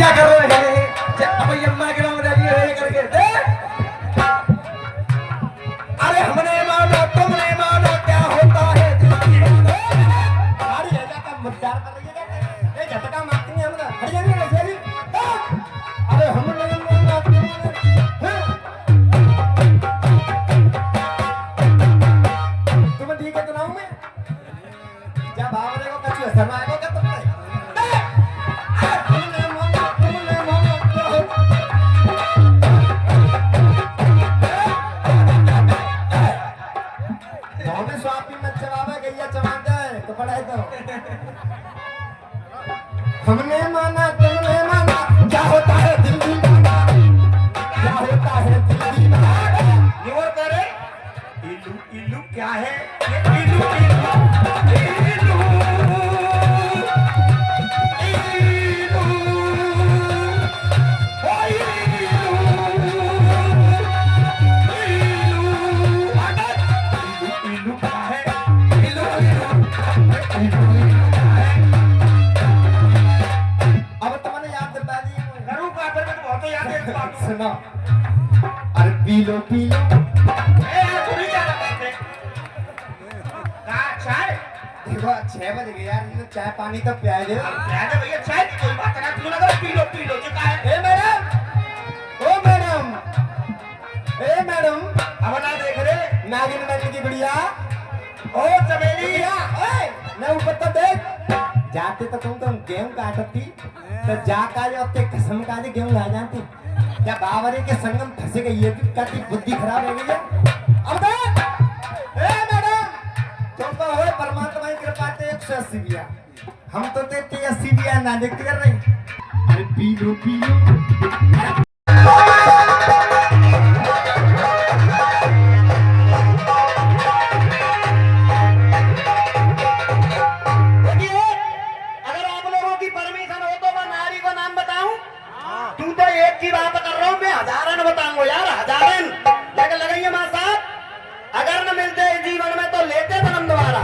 क्या कर रहे हैं? अब यम्मा के नाम राजी रहे करके दे। अरे हमने माना तुमने माना क्या होता है दिल की सारी है का मुद्दा कर रही है ये झटका मारती है हमरा हट जाएंगे ऐसे ही अरे हमने माना तुम ठीक है सुनाऊं मैं क्या भाव देखो कछु शर्माएगा क्या तुम हमने माना तुमने माना क्या होता है दिल दीवाना क्या होता है दिल दीवाना ये और करे इल्लू इल्लू क्या है ये इल्लू इल्लू इल्लू इल्लू ओ इल्लू इल्लू अगर इल्लू इल्लू क्या है इल्लू इल्लू इल्लू सुनो अरे पी लो चाय देखो 6 बज गए यार चाय पानी तो पिया दे भैया चाय की कोई बात ना तू लगा पी लो जो का है ओ मैडम अब ना देख रे नागिन मैन की गुड़िया ओ चमेली ओए ना ऊपर तो देख जाते तो तुम गेहूं काटती तो जाका जो अपने कसम का गेहूं आ जाती क्या बावरे के संगम फंसे गई है करती बुद्धि खराब हो गई है अब देख ए मैडम तुम तो हो परमात्मा की कृपा से 180 बिया हम तो देते 80 बिया ना देखते कर रहे अरे पी लो की बात कर रहा हूं मैं हजारन बताऊंगा यार हजारन लेकिन लगाइए मां साहब अगर न मिलते जीवन में तो लेते जन्म दोबारा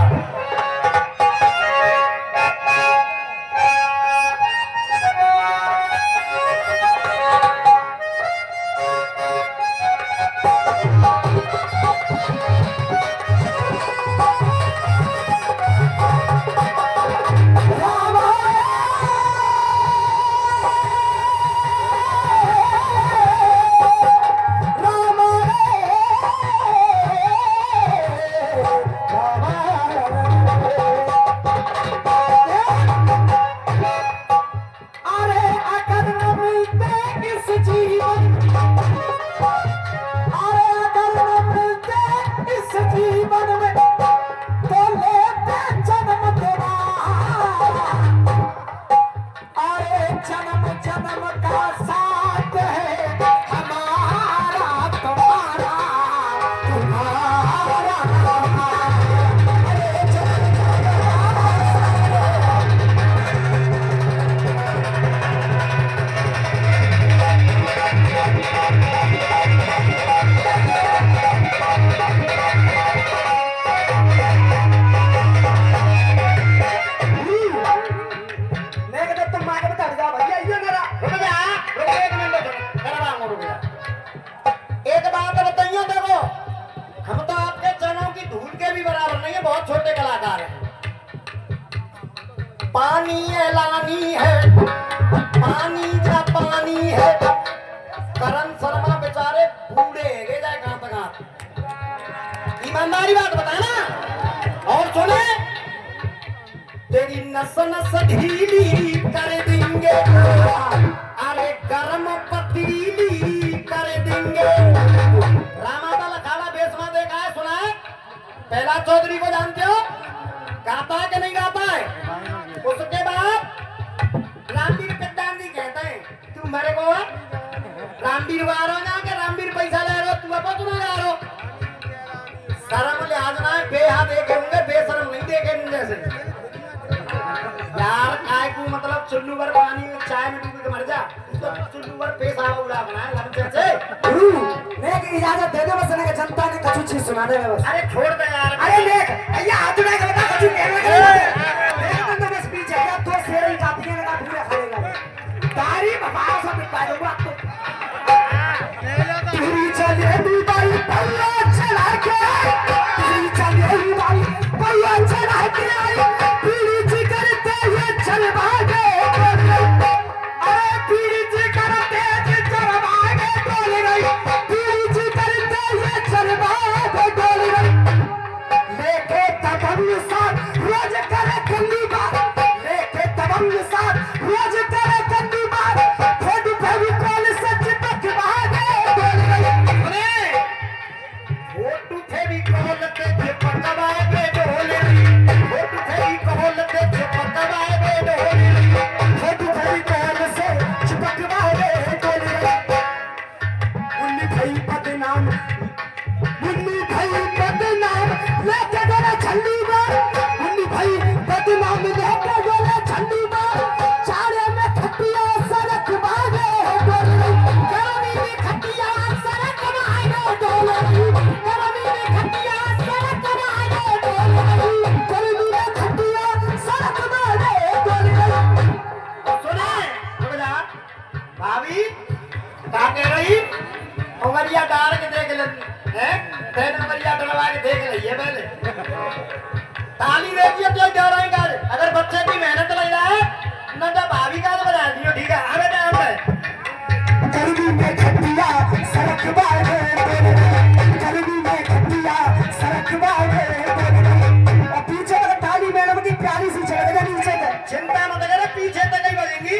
पानी एलानी है पानी का पानी है करण शर्मा बेचारे बूढ़े गे जाए कहां तक ईमानदारी बात बताना और सुने तेरी नस नस ढीली कर देंगे अरे गर्म पतीली कर देंगे रामाता लखाड़ा बेसमा देखा है सुना है पहला चौधरी को जानते हो गाता है कि नहीं गाता है उसके बाद रामवीर पेदानी कहते हैं तू मेरे को रामवीर वारो ना के रामवीर पैसा ले रहा तू अब तू ना गा रहा शर्म लिहाज ना बेहा देखे होंगे बेशरम नहीं देखे जैसे यार काय को मतलब चुल्लू भर पानी में चाय में डूब के मर जा तो चुल्लू भर पैसा उड़ा बनाए लमचे से गुरु मैं की इजाजत दे दो बस ना जनता ने कछु चीज सुना दे बस अरे छोड़ दे यार अरे देख भैया हाथ उठा के बता कछु कहना है मैं तो बस पीछे या तो शेर ही काट के लगा पूरा खाएगा तेरी भगवान से बिता दूंगा तो तेरी चलेगी बाई पैया चला के तेरी चलेगी बाई पैया चला के आई पीड़ी जी करते ये चल भागे अरे पीड़ी जी करते ये चल भागे डोल गई पीड़ी जी करते ये चल भागे डोल गई लेके तबंग साथ रोज करे गंदी बात लेके तबंग साथ रोज करे गंदी बात फोटो फेविकॉल से चिपक भागे डोल गई फोटो फेविकॉल से चिपक भागे डोल गई फोटो फेविकॉल से चिपक भागे डोल गई फोटो फेविकॉल से चिपक भागे डोल गई उन्नी भाई बदनाम लेके गए छल्ली में मुन्नी भाई बदनाम लेके गए छल्ली में चारे में खटिया सड़क भागे गरमी में खटिया सड़क भागे गरमी में खटिया सड़क भागे गरमी में खटिया सड़क भागे सुने भाभी क्या कह रही उंगलियां डाल के देख लेती है तेरे उंगलियां डलवा के देख लिये पहले ताली देती है तो डराएगा अगर बच्चे की मेहनत लग जाए न तो भाभी का तो बजा दियो ठीक है हमें टाइम है गरमी में खटिया सड़क भागे गरमी में खटिया सड़क भागे और पीछे अगर ताली मैडम की प्यारी सी चढ़ेगा नीचे तक चिंता मत करे पीछे तक ही बजेंगी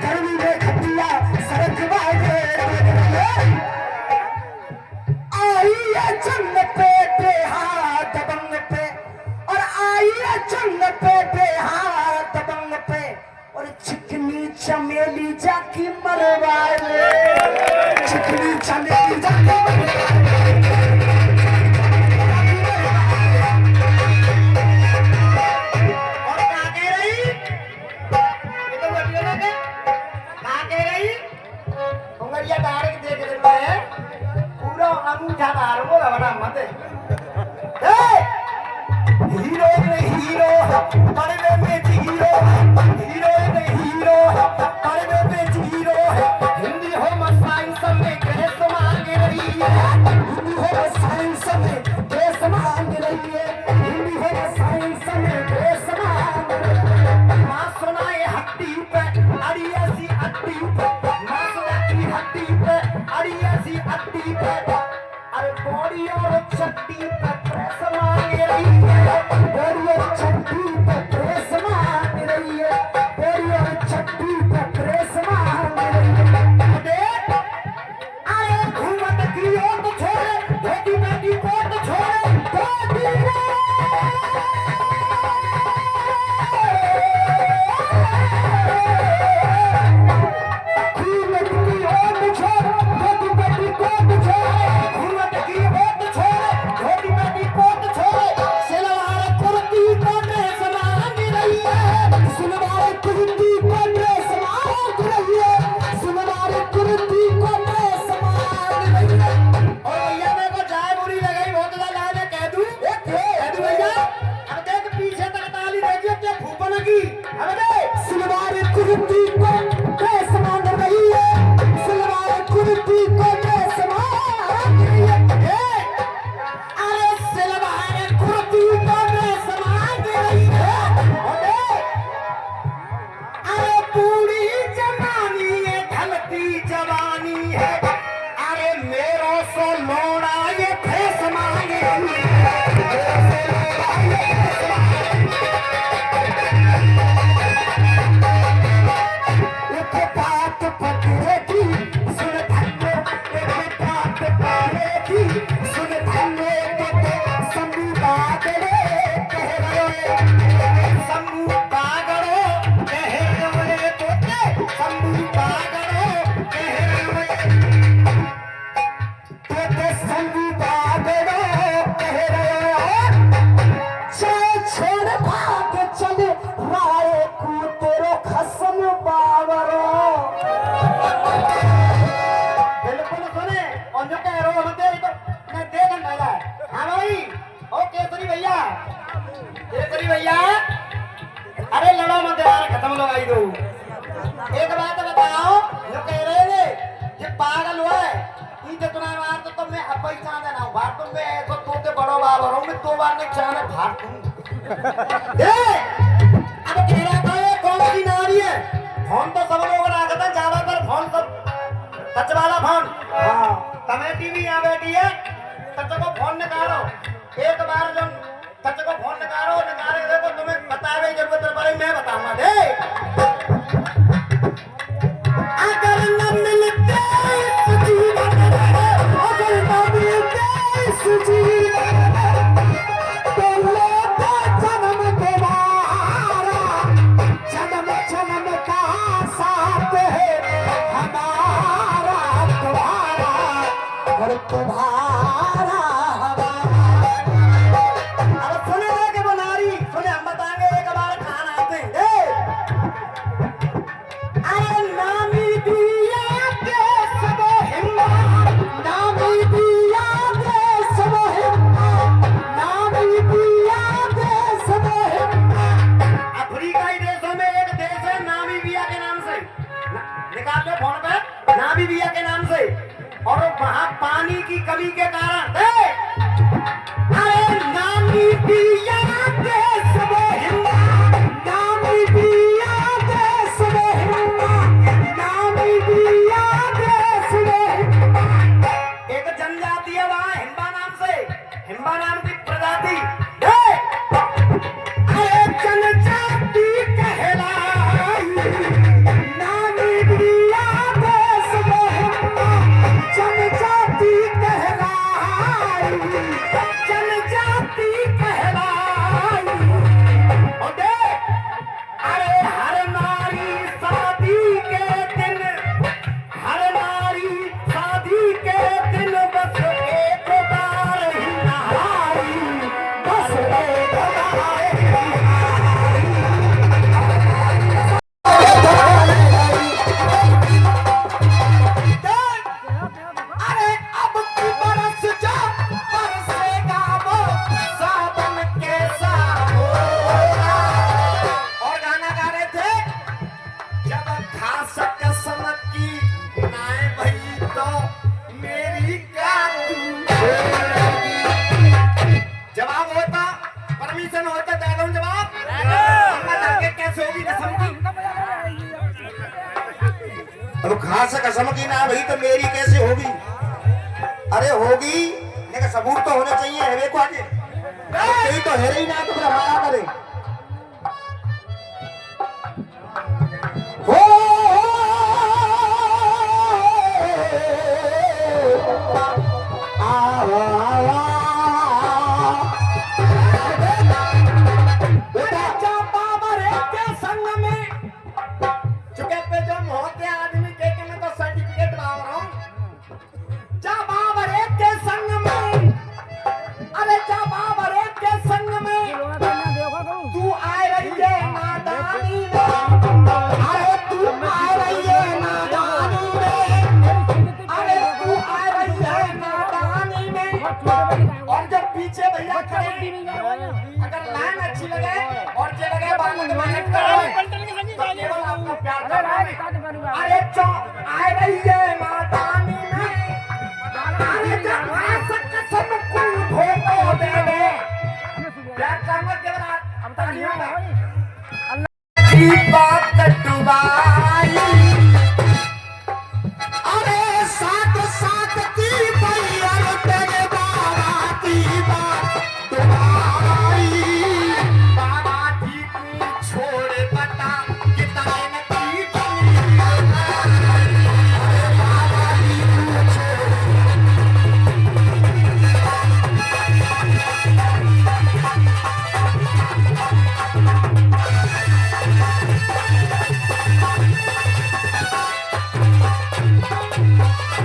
गरमी में खटिया सड़क भागे आई है जंग पे हाथ दबंग पे और आई है जंग पे हाथ दबंग पे और चिकनी चमेली जाकी मरवाए चिकनी चमेली जाकी और क्या कह रही ये तो बटिया ना क्या कह रही उंगलियां डाल के देख लेते हैं पूरा अंगूठा मारूंगा बड़ा मत हीरो हीरो बड़े में हीरो हीरो बड़े में हीरो हिंदी हो साइंस में ड्रेस मांग रही है हिंदी हो साइंस में ड्रेस मांग रही है हिंदी हो साइंस में ड्रेस मांग रही है मां सुनाए हड्डी पे अड़ी ऐसी हड्डी पे मां सुनाई हड्डी पे अड़ी ऐसी हड्डी पे अरे बॉडी और चट्टी पे प्रेस मांग रही है बॉडी और चट्टी पे प्रेस मांग रही है बॉडी और चट्टी पे प्रेस मांग रही है अरे घूमत की ओट छोड़े धोती बेटी कोट छोड़े धोती एक बात बताओ जो कह रहे थे ये पागल हुआ है इनके तुम्हें मार तो मैं अब ही चांद ना भार तुम मैं ऐसा तो के बड़ो बार हो मैं 2 बार ने चांद भार तुम ए अब कह रहा था ये कौन सी नारी है फोन तो सब लोग रखते हैं ज्यादातर फोन सब टच वाला फोन हां तुम्हें टीवी यहां बैठी है टच को फोन निकालो एक बार जो टच को फोन निकालो निकाले देखो तुम्हें बतावे जरूरत पड़े मैं बताऊंगा दे अगर न मिलते इस जीवन में अगर न मिलते इस जीवन में तो लेते जन्म दोबारा जन्म जन्म का साथ है हमारा तुम्हारा और तुम्हारा अब सुने कि वो नारी सुने हम बताएंगे एक बार खाना आते हैं अरे नामी दिया देश वो हिम्मत नामी दिया देश वो हिम्मत नामी दिया देश वो हिम्मत अफ्रीकाई देशों में एक देश है नामीबिया के नाम से निकाल लो फोन पे नामीबिया के नाम से और वहां पानी की कमी के कारण अरे नामीबिया देश वो हिम्मत नामीबिया देश वो हिम्मत नामीबिया देश वो हिम्मत एक जनजाति है वहां हिम्बा नाम से हिम्बा नाम की प्रजाति अरे जनजाति कहलाई नामीबिया देश वो हिम्मत जनजाति कहलाई जनजाति कहलाई और देख अरे हर नारी शादी के दिन हर नारी शादी के दिन बस एक बार ही नहाई बस एक बार ही अरे अब की बरस जा बरसेगा वो सावन कैसा होगा और गाना गा रहे थे जब खास कसम की नाए भई तो मेरी क्या जवाब होता परमिशन होता दे दो जवाब कैसे होगी कसम की अब खास कसम की ना भई तो मेरी कैसे होगी अरे होगी लेकिन सबूत तो होने चाहिए है देखो आगे यही तो है ही ना तो फिर हमारा करे हो बेटा चापा मरे के संग में चुके पे जो मोहते आदमी के मैं तो सर्टिफिकेट मांग रहा हूं जा बाबरे के संग में अरे जा बाबरे के संग में तू आए रही है नादानी में अरे तू आए रही है नादानी में अरे तू आए रही है नादानी में और जब पीछे भैया खड़े अगर लाइन अच्छी लगे और जे लगे बात में मेहनत करो तो केवल आपका प्यार करना है अरे चो आए रही है नादानी में अरे जब आसक सबको धोखो दे दे प्यार चाहूंगा केवल अब तालियों का की बात डुबाई अरे साथ साथ की भैया तेरे बाबा की बात डुबाई बाबा जी को छोड़ बता कितना की कमी अरे बाबा जी को छोड़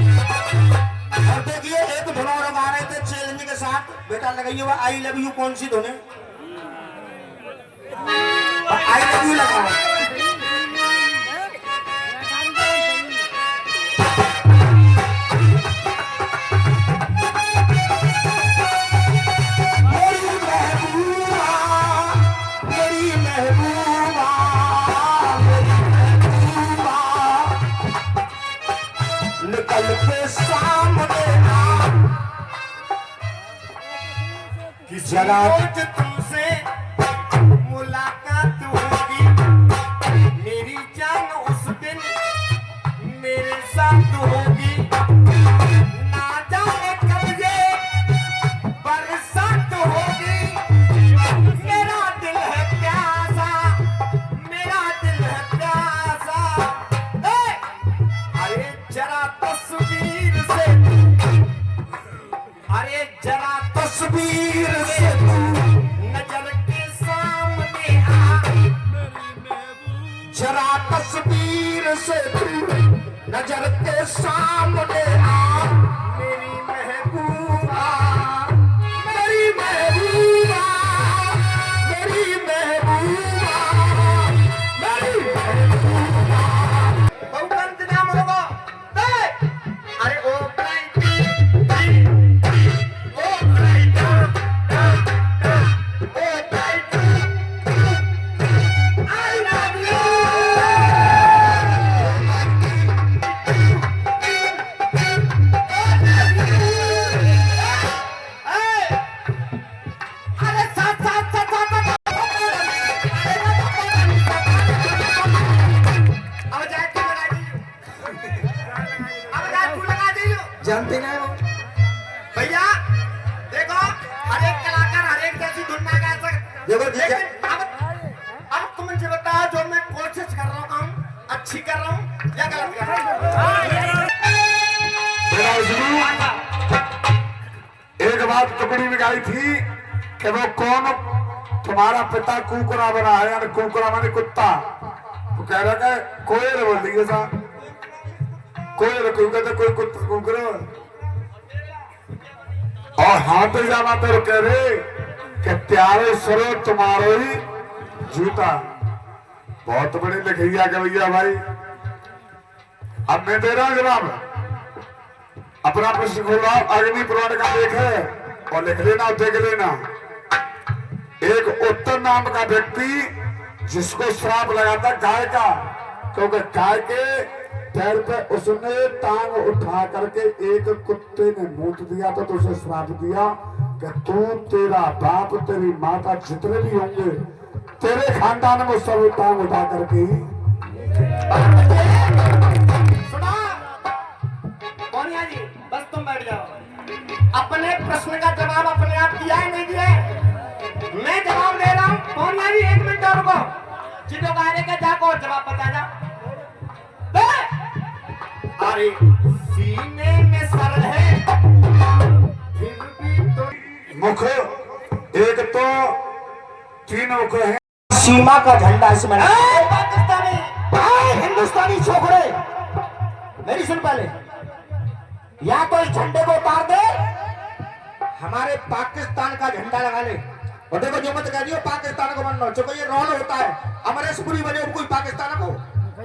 और देखिए एक धुन और गा रहे थे चैलेंज के साथ बेटा लगाइए वो आई लव यू कौन सी धुन है आई लव यू लगाओ मेरी महबूबा जरा रोज तुमसे मुलाकात होगी, मेरी जान उस दिन मेरे साथ होगी। ना जाने कब ये बरसात होगी, मेरा दिल है प्यासा, मेरा दिल है प्यासा। अरे जरा तस्वीर से, अरे जरा तस्वीर से नजर के सामने आ, जरा तस्वीर से नजर के सामने आ, मेरी महबूबा, मेरी महबूबा, मेरी महबूबा, मेरी महबूबा। बहुकंठ नाम होगा। अरे ओ जानते ना हो भैया, देखो हर एक कलाकार हर एक जैसी धुन में गा सकता, लेकिन अब तुम मुझे बताओ जो मैं कोशिश कर रहा हूँ अच्छी कर रहा हूँ या गलत कर रहा हूँ। एक बात टुकड़ी में गाई थी कि वो कौन तुम्हारा पिता कुकुरा बना है, यानी कुकुरा माने कुत्ता। तो कह रहा है कोयल बोल दी सा, कोयल क्यों कहते कोई कुत्ता कुकुरा। और हाथ जाना तो कह रहे कि प्यारे सरो तुम्हारो ही जूता। बहुत बड़ी लिखिया कविया भाई। अब मैं दे रहा हूं जवाब, अपना प्रश्न खोला, अग्नि पुराण का लेख है और लिख लेना और देख लेना। एक उत्तर नाम का व्यक्ति जिसको श्राप लगाता गाय का, क्योंकि गाय के पैर पे उसने टांग उठा करके एक कुत्ते ने मूत दिया था, तो उसे श्राप दिया कि तू, तेरा बाप, तेरी माता, जितने भी होंगे तेरे खानदान में सब टांग उठा करके ही। सुना कौनिया जी, बस तुम बैठ जाओ। अपने प्रश्न का जवाब अपने आप दिया है नहीं दिया है? मैं जवाब दे रहा हूँ। कौनिया जी 1 मिनट और रुको, जिनको गाने का जाको जवाब बता जा। अरे सीने में सर है फिर भी तो मुख, एक तो 3 मुख है। सीमा का झंडा इसमें पाकिस्तानी हिंदुस्तानी छोकरे, मेरी सुन पहले, या तो इस झंडे को उतार दे, हमारे पाकिस्तान का झंडा लगा ले। और देखो जो मत कह रही हो पाकिस्तान को बनना, चूंकि ये रोल होता है, अमरेशपुरी बने कोई पाकिस्तान को,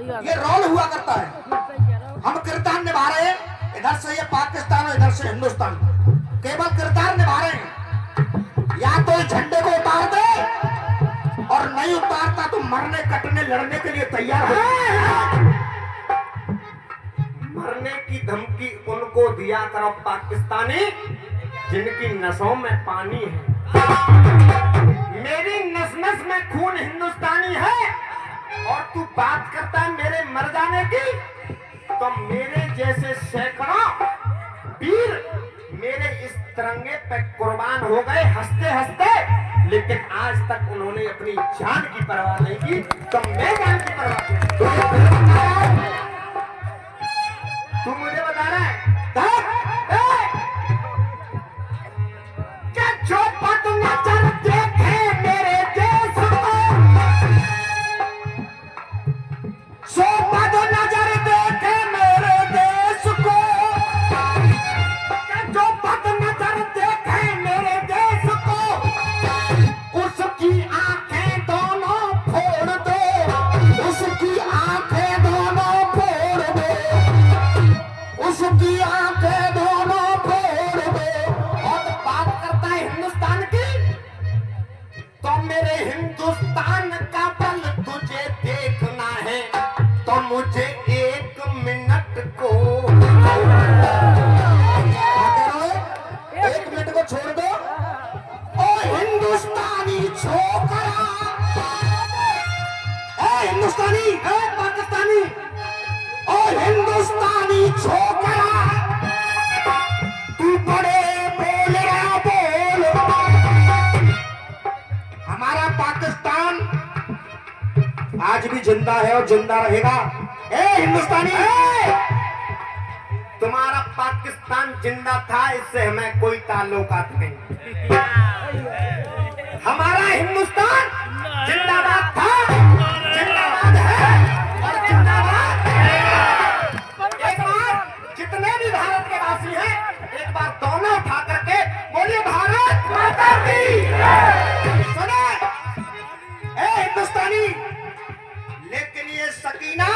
ये रोल हुआ करता है। हम किरदार निभा रहे हैं, इधर से ये पाकिस्तान और इधर से हिंदुस्तान, केवल किरदार निभा रहे हैं। या तो इस झंडे को उतार दे, और नहीं उतारता तो मरने कटने लड़ने के लिए तैयार हो। मरने की धमकी उनको दिया करो पाकिस्तानी जिनकी नसों में पानी है। मेरी नस नस में खून हिंदुस्तानी है और तू बात करता है मेरे मर जाने की। तो मेरे जैसे सैकड़ों वीर मेरे इस तिरंगे पे कुर्बान हो गए हंसते हंसते, लेकिन आज तक उन्होंने अपनी जान की परवाह नहीं की, तो मैं जान की परवाह। तू मुझे बता रहा है क्या जो पद नजर देखे मेरे देश को, जो पद नजर देखे मेरे देश को, क्या जो पद नजर देखे मेरे देश को, उसकी आंखें दोनों फोड़ दो, उसकी आंखें दोनों फोड़ दो, उसकी आंखें दोनों फोड़ दो। और बात करता है हिंदुस्तान की, तो मेरे हिंदुस्तान का बल तुझे देखना है तो मुझे 1 मिनट को 1 मिनट को छोड़ दो। ओ आज भी जिंदा है और जिंदा रहेगा। ए हिंदुस्तानी, तुम्हारा पाकिस्तान जिंदा था, इससे हमें कोई ताल्लुकात नहीं। हमारा हिंदुस्तान जिंदाबाद था, जिंदाबाद है और जिंदाबाद रहेगा। एक बार जितने भी भारत के वासी हैं, एक बार दोनों उठा करके बोलिए भारत माता की। सुने ए हिंदुस्तानी, लेकिन ये सकीना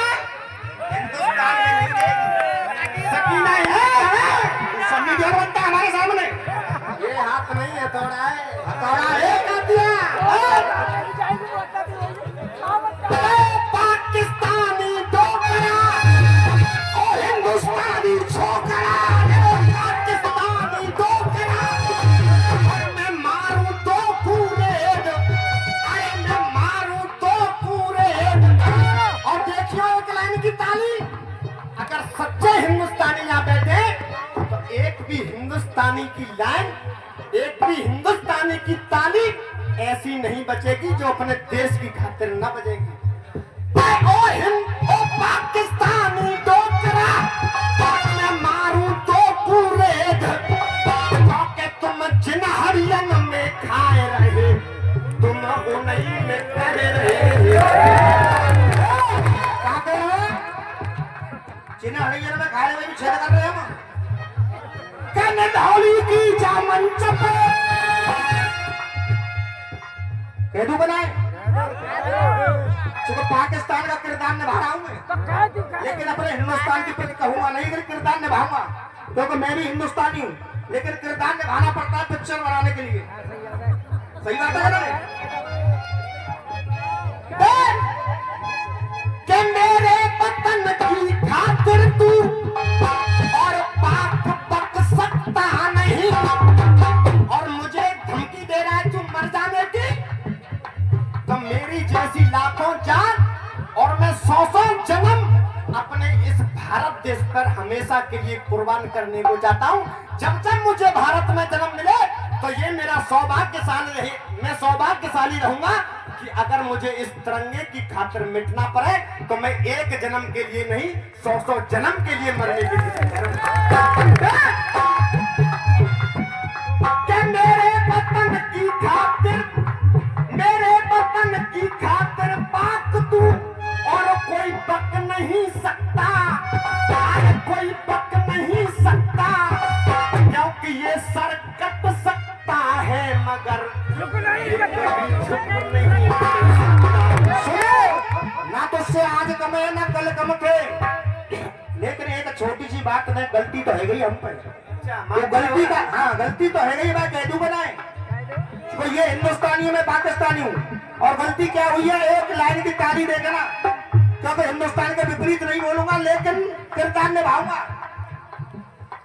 हिंदुस्तान में नहीं रहेगी। सकीना है सन्नी देओल बनता है हमारे सामने। ये हाथ नहीं है, हथौड़ा है, हथौड़ा है। पाकिस्तानी डोकरा और हिंदुस्तानी छोकरा, पाकिस्तानी डोकरा। और मैं मारूं तो पूरे, अरे मैं मारूं तो पूरे। और देखियो एक लाइन की ताली, अगर सच्चे हिंदुस्तानी यहाँ बैठे तो एक भी हिंदुस्तानी की लाइन, एक भी हिंदुस्तानी की ताली ऐसी नहीं बचेगी जो अपने देश की खातिर न बजेगी। ओ पाकिस्तानी डोकरा, मैं मारूं तो पूरे, क्योंकि तुम जिन हरियन में खाए रहे, तुम उन्हीं में करे रहे। कहाँ पे रहे? जिन हरियन में खाए हुए भी छेद कर रहे हैं हम। धौली की जामन चपे कैदू बनाए, चूंकि पाकिस्तान का किरदार निभा रहा हूं मैं, लेकिन अपने हिंदुस्तान की प्रति कहूंगा नहीं कि किरदार निभाऊंगा, क्योंकि मैं भी हिंदुस्तानी हूं, लेकिन किरदार निभाना पड़ता है पिक्चर बनाने के लिए। सही बात है ना? कि मेरे वतन की खातिर तू और पाक पक सकता नहीं, और मुझे धमकी दे रहा है तू मर जाने की, तो मेरी जैसी लाखों जान और मैं 100 जन्म अपने इस भारत देश पर हमेशा के लिए कुर्बान करने को जाता हूं। जब जब मुझे भारत में जन्म मिले तो ये मेरा सौभाग्यशाली रहे, मैं सौभाग्यशाली रहूंगा कि अगर मुझे इस तिरंगे की खातिर मिटना पड़े तो मैं एक जन्म के लिए नहीं 100 जन्म के लिए मरने के लिए मेरे वतन की खातिर, मेरे वतन की खातिर पाक तू और कोई बक नहीं सकता, कोई बक नहीं सकता, क्योंकि ये सर कट सकता है मगर झुक नहीं सुनो ना, तो उससे आज कमे ना कल कम थे, लेकिन एक छोटी सी बात में गलती तो है गई हम पर, तो गलती का गलती तो है गई, मैं कैदू बनाए तो ये हिंदुस्तानी मैं पाकिस्तानी हूँ, और गलती क्या हुई है एक लाइन की ताली देकर ना, क्योंकि हिंदुस्तान के विपरीत नहीं बोलूंगा लेकिन किरदार निभाऊंगा।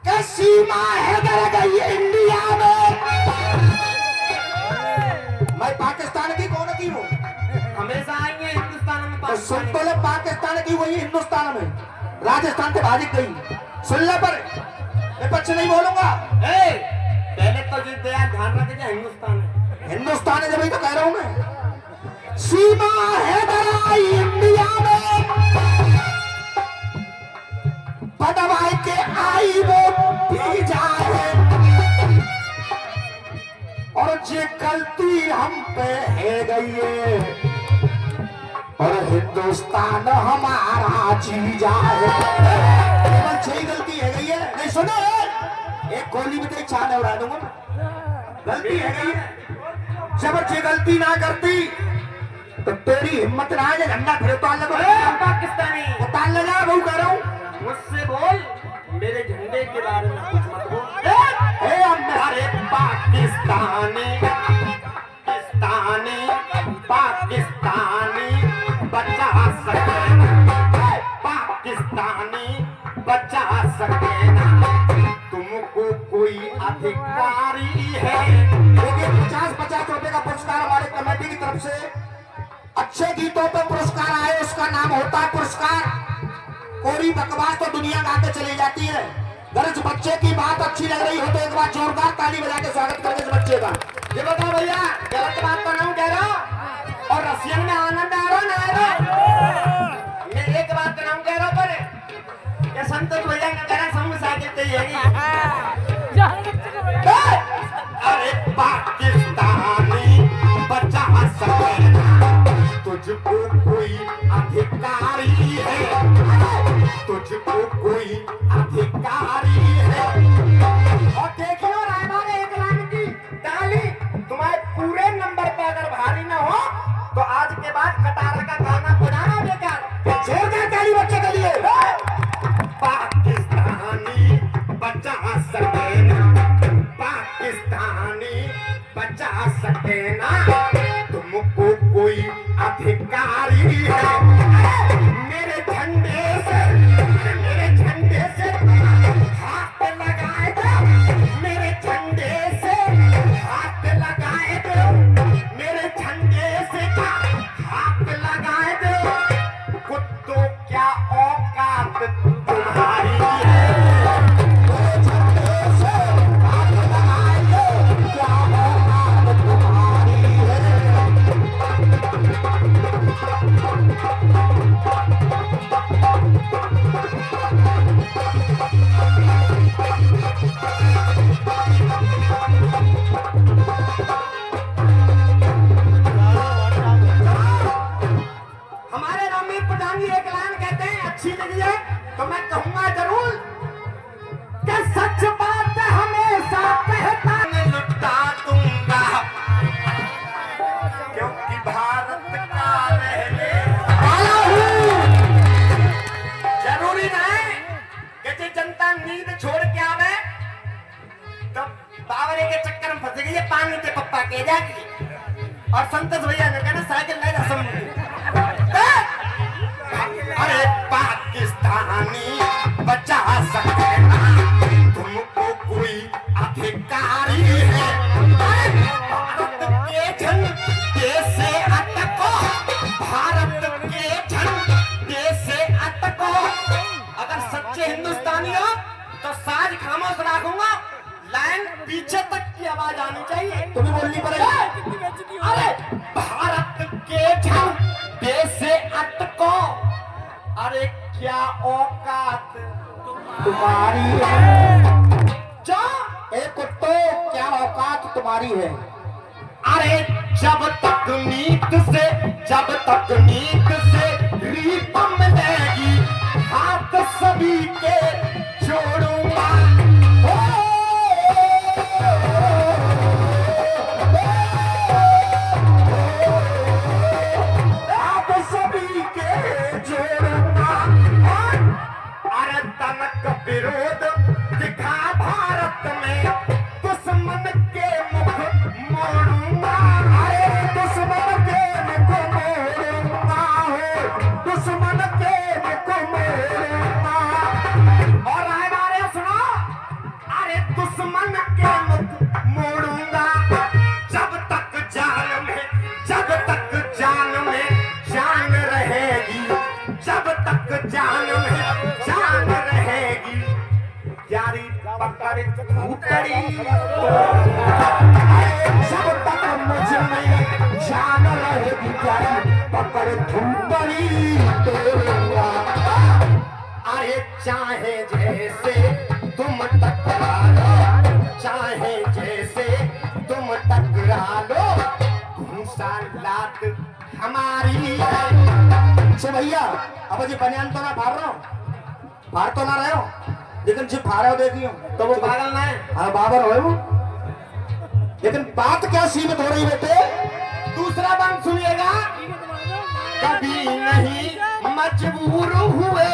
क्या सीमा है गई इंडिया में, मैं पाकिस्तान की कौन की हूँ, हमेशा आएंगे हिंदुस्तान में। तो सुन तो ले, पाकिस्तान की वही हिंदुस्तान में, राजस्थान से भाजी गई, सुन ले पर विपक्ष नहीं बोलूंगा। पहले तो जो ध्यान रखेगा हिंदुस्तान है, हिंदुस्तान है, जब तो कह रहा हूं मैं। सीमा है बड़ाई इंडिया में, पदवाई के आई वो भी जाए, और जे गलती हम पे है गई है, और हिंदुस्तान हमारा जी जाए, सही गलती है गई है, नहीं सुनो एक गोली में तेरी चांद उड़ा दूंगा, गलती है गई है, जब ये गलती ना करती तो तेरी हिम्मत ना है झंडा फिर उतार ले, पाकिस्तानी उतार ले जा, वो कह रहा हूँ मुझसे बोल, मेरे झंडे के बारे में कुछ मत बोल। हमारे पाकिस्तानी पाकिस्तानी पाकिस्तानी बचा सके ना, पाकिस्तानी बचा सके ना, तुमको कोई अधिकारी है। देखिए 50-50 रुपए का पुरस्कार हमारे कमेटी की तरफ से अच्छे गीतों पर पुरस्कार आए, उसका नाम होता है पुरस्कार। कोरी बकवास तो दुनिया गा के चली जाती है, अगर इस बच्चे की बात अच्छी लग रही हो तो एक बार जोरदार ताली बजा के स्वागत करें इस बच्चे का। ये बताओ भैया, गलत बात तो नहीं कह रहा, और रसियन में आनंद आ रहा ना आ रहा? ये संतोष भैया का तेरा समूह साइकिल चाहिए अरे पाकिस्तानी बचा सके तुझको कोई अधिकारी है तुझको कोई अधिकारी है और देखियो रायमान एक लाइन की ताली तुम्हारे पूरे नंबर पे अगर भारी ना हो तो आज के बाद कटारा का गाना बजाना बेकार जोरदार ताली बच्चे के लिए पाकिस्तानी बचा सके ना पाकिस्तानी बचा सके ना तुमको कोई अधिकारी है मेरे झंडे से हाथ लगाए दो मेरे झंडे से हाथ लगाए दो मेरे झंडे से हाथ लगाए दो कुत्तों क्या औकात तुम्हारी है मेरे झंडे से हाथ लगाए दो क्या औकात तुम्हारी है हमारे रमेश प्रधान जी एक लाइन कहते हैं अच्छी लगी है तो मैं कहूंगा जरूर कि सच बात हमेशा कहता मैं लुटा दूंगा क्योंकि भारत का रहने वाला हूं जरूरी नहीं कि जो जनता नींद छोड़ के आवे तो बावरे के चक्कर में फंस गई पानी के पप्पा के जाएगी और संतोष भैया ने कहना साइकिल ले जा समझ अरे पाकिस्तानी बचा सके ना तुमको कोई अधिकारी है भारत के झंडे से अटको भारत के झंडे से अटको अगर सच्चे हिंदुस्तानी हो तो साज खामोश रखूंगा लाइन पीछे तक की आवाज आनी चाहिए तुम्हें बोलनी पड़ेगी अरे भारत के झंडे से अटको अरे क्या औकात तुम्हारी है जो एक कुत्तो क्या औकात तुम्हारी है अरे जब तकनीक से रीत मिलेगी हाथ सभी के जोड़ूंगा हाथ सभी के जोड़ूंगा अरे तनक विरोध दिखा भारत में दुश्मन के मुख मोड़ूंगा अरे दुश्मन के मुख मोड़ूंगा दुश्मन के मुख मोड़ूंगा और हमारे सुनो अरे दुश्मन के मुख मोड़ूंगा जब तक जान में जान रहेगी जब तक जान में जान रहेगी यारी पकड़ उतरी जब तक मुझ में जान रहेगी यारी पकड़ धूपड़ी तोड़ूंगा अरे चाहे जैसे तुम टकरा लो चाहे जैसे तुम टकरा लो घूसा लात हमारी है भैया अब जी बनियान तो ना फाड़ तो ना रहे हो लेकिन जो फाड़ हो देखियो तो वो पागल ना है हाँ बाबर हो वो लेकिन बात क्या सीमित हो रही बेटे दूसरा बंद सुनिएगा कभी नहीं मजबूर हुए